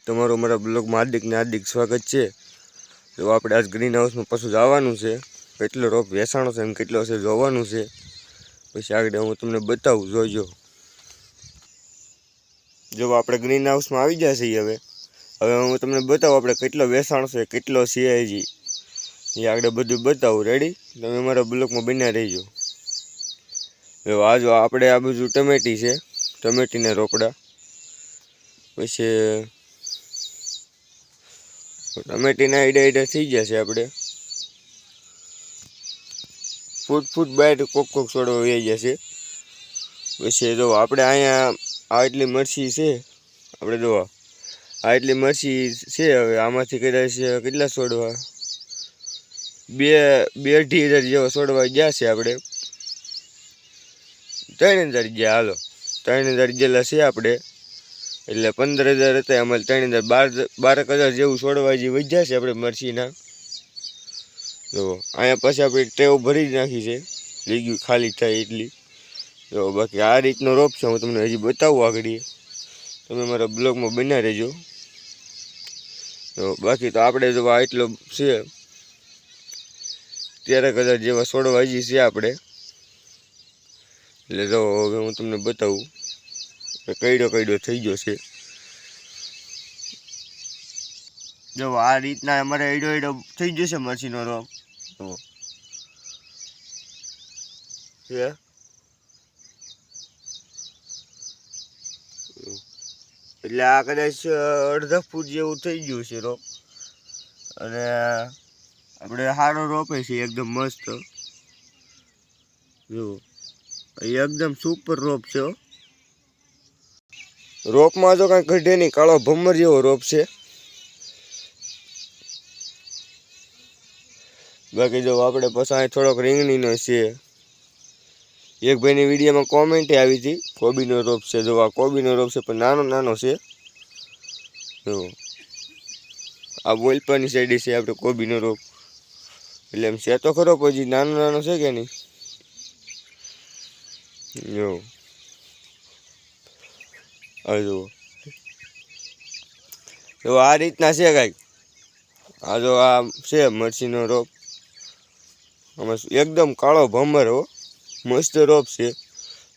તમારું અમારા બ્લોગમાં હાર્દિક સ્વાગત છે। તો આપણે આજ ગ્રીન હાઉસમાં પાછું જવાનું છે, કેટલો રોપ વેચાણો છે અને કેટલો છે જોવાનું છે। પછી આગળ હું તમને બતાવું, જોઈજો। જો આપણે ગ્રીન હાઉસમાં આવી ગયા છીએ। હવે હું તમને બતાવું આપણે કેટલો વેચાણો છે, કેટલો છે હજી એ આગળ બધું બતાવું। રેડી? તમે અમારા બ્લોગમાં બન્યા રહીજો। જો આપણે આ બાજુ ટમેટી છે, ટમેટીના રોપડા। પછી ટમેટીના આઈડા થઈ ગયા છે। આપણે ફૂટ બાય કોક છોડવા વહી ગયા છે। પછી જો આપણે અહીંયા આ એટલી મરચી છે, આપણે જો આ એટલી મરચી છે। હવે આમાંથી કદાચ કેટલા છોડવા, 2-2.5 જેવા છોડવા ગયા છે। આપણે 3,000 ગયા, હાલો 3,000 ગયેલા છે આપણે, એટલે 15,000 હતા અમારે 3,000, 12,000 જેવું છોડવા જે વધ્યા છે આપણે મરચીના। જો અહીંયા પછી આપણે ટેવ ભરી જ નાખી છે, લીગી ખાલી થાય એટલી। જો બાકી આ રીતનો રોપ છે, હું તમને હજી બતાવું આગળ, તમે મારા બ્લોગમાં બન્યા રહેજો। તો બાકી તો આપણે જો આ એટલો છે, 13,000 જેવા છોડવા હજી છે આપણે। એટલે જો હવે હું તમને બતાવું કઈડો થઈ ગયો છે। જો આ રીતના અમારે એડો થઈ જશે મરચીનો રોપ। તો એટલે આ કદાચ 1.5 ફૂટ જેવું થઈ ગયું છે રોપ, અને આપણે સારો રોપે છે એકદમ મસ્ત। જો એકદમ સુપર રોપ છે। રોપમાં જો કાંઈ ગઢે નહીં, કાળો ભમર જેવો રોપ છે। બાકી જો આપણે પછી થોડોક રીંગણીનો છે। એક ભાઈની વિડીયોમાં કોમેન્ટ આવી હતી, કોબીનો રોપ છે। જો આ કોબીનો રોપ છે, પણ નાનો છે। જો આ બોલપાની સાઈડે છે આપણે કોબીનો રોપ, એટલે એમ છે તો ખરો, પછી નાનો છે કે નહીં। જો જો આ રીતના છે કાંઈક। આ જો આ છે મરચીનો રોપ, આમાં એકદમ કાળો ભમર હો, મસ્ત રોપ છે।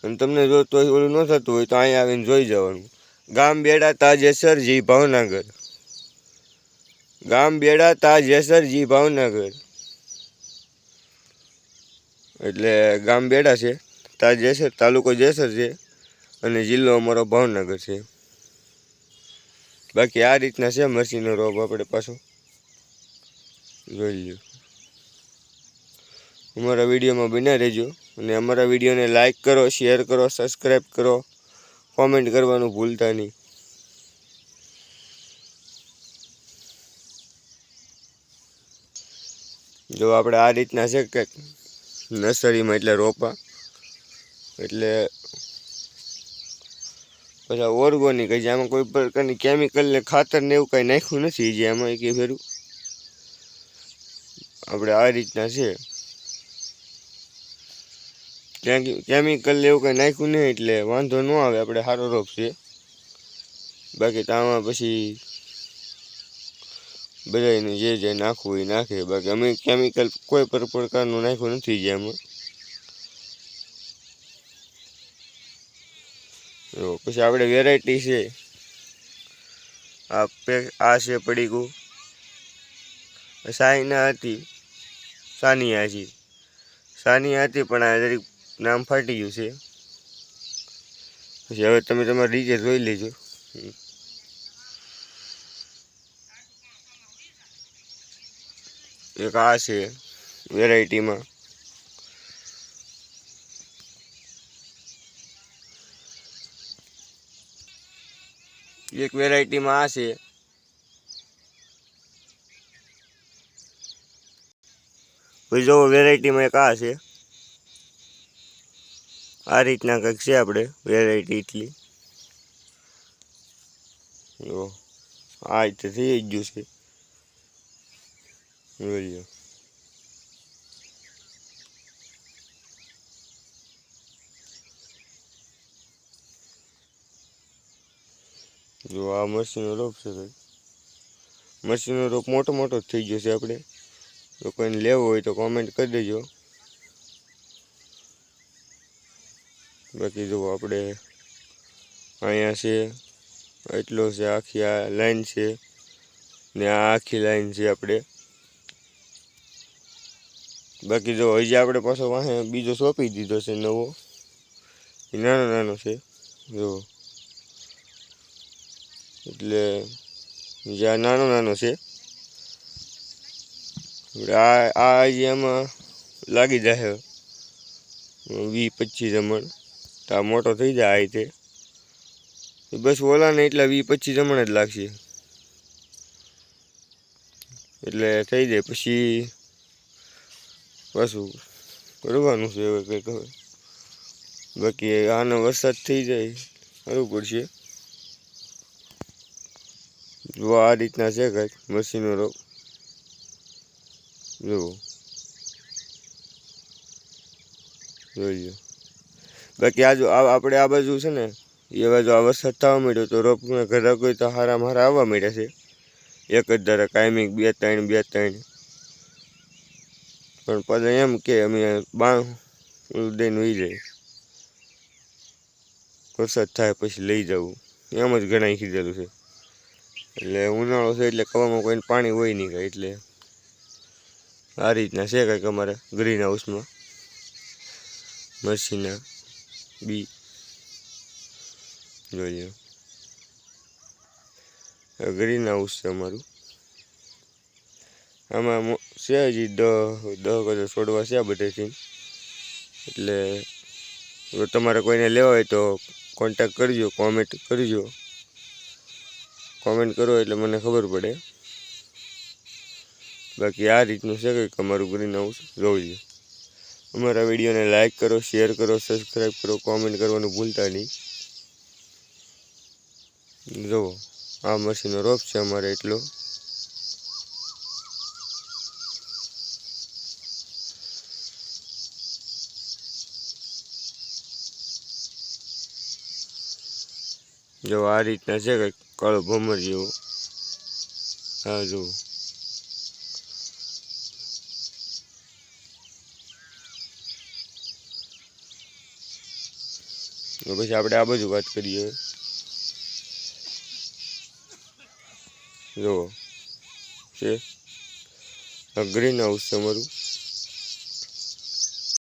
અને તમને જો તો ઓલું ન થતું હોય તો અહીંયા આવીને જોઈ જવાનું। ગામ બેડા તાજેસર જી ભાવનગર, ગામ બેડા તાજેસર જી ભાવનગર, એટલે ગામ બેડા છે, તાજેસર તાલુકો જેસર છે, અને જિલ્લો અમારો ભાવનગર છે। બાકી આ રીતના છે મરચીનો રોપ આપણે પાછો, જોઈ લો। અમારા વિડીયોમાં બન્યા રહેજો, અને અમારા વિડીયોને લાઈક કરો, શેર કરો, સબસ્ક્રાઈબ કરો, કોમેન્ટ કરવાનું ભૂલતા નહીં। જો આપણે આ રીતના છે કે નર્સરીમાં એટલે રોપા, એટલે પછી ઓર્ગોનિક છે, આમાં કોઈ પ્રકારની કેમિકલ ને ખાતર ને એવું કાંઈ નાખ્યું નથી જે આમાં એક ફેરું। આપણે આ રીતના છે, કેમિકલ એવું કંઈ નાખ્યું નહીં, એટલે વાંધો ન આવે, આપણે સારો રોપ છે। બાકી તો આમાં પછી બધાને જે નાખવું એ નાખે, બાકી અમે કેમિકલ કોઈ પ્રકારનું નાખ્યું નથી જે આમાં। પછી આપણે વેરાયટી છે, આ છે પડીકું, સાનિયા હતી પણ આ જરીક નામ ફાટી ગયું છે। પછી હવે તમે તમારી રીતે જોઈ લેજો। એક આ છે વેરાયટીમાં, એક વેરાયટીમાં આ છે, પછી જો વેરાયટીમાં એક આ છે। આ રીતના કંઈક છે આપણે વેરાયટી એટલી। જો આ રીતે થઈ ગયું છે, જોઈ લો। જો આ મરસીનો રોપ છે કંઈક. મરસીનો રોપ મોટો મોટો જ થઈ ગયો છે આપણે. જો કોઈને લેવો હોય તો કોમેન્ટ કરી દેજો. બાકી જો આપણે અહીંયા છે એટલો છે, આખી આ લાઈન છે ને આ આખી લાઈન છે આપણે. બાકી જો હજી આપણે પાછો વાહે બીજો સોંપી દીધો છે નવો, એ નાનો નાનો છે જો. એટલે જ્યાં નાનો નાનો છે આ હજી એમાં લાગી જાય 20-25 જમણ. તો આ મોટો થઈ જાય આ રીતે. બસ ઓલા ને એટલા 20-25 જમણ જ લાગશે એટલે થઈ જાય. પછી પાછું કરવાનું છે હવે કંઈક. હવે બાકી આનો વરસાદ થઈ જાય સારું પડશે. જો આ રીતના છે કંઈક મરસીનો રોપ જુઓ, જોઈ લો. બાકી આ જો આપણે આ બાજુ છે ને એ બાજુ આ વરસાદ થવા માંડ્યો તો રોપ ઘરા કોઈ તો હારા મારા આવવા માંડ્યા છે. એક જ ધારે કાયમી 2-3 પણ પછી એમ કે અમે બાણ દઈને વહી જાય, વરસાદ થાય પછી લઈ જવું એમ જ ઘણા કીધેલું છે. એટલે ઉનાળો છે એટલે કવામાં કોઈને પાણી હોય નહીં કાંઈ. એટલે આ રીતના છે કંઈક અમારે ગ્રીન હાઉસમાં મરસીના બી જોઈ લો. ગ્રીન હાઉસ છે અમારું. આમાં છે હજી 10 છોડવા છે આ બધેથી. એટલે જો તમારે કોઈને લેવા હોય તો કોન્ટેક કરજો, કોમેન્ટ કરજો. કોમેન્ટ કરો એટલે મને ખબર પડે. બાકી આ રીતનું છે કંઈક અમારું ગ્રીન હાઉસ જોઈ લો. અમારા વિડીયોને લાઈક કરો, શેર કરો, સબસ્ક્રાઈબ કરો, કોમેન્ટ કરવાનું ભૂલતા નહીં. જુઓ આ મરસીનો રોપ છે અમારે એટલો. જો આ રીતના છે કંઈક કાળો ભમર જેવો. હા જુઓ. પછી આપણે આ બાજુ વાત કરીએ. જુઓ છે ગ્રીન હાઉસ છે અમારું.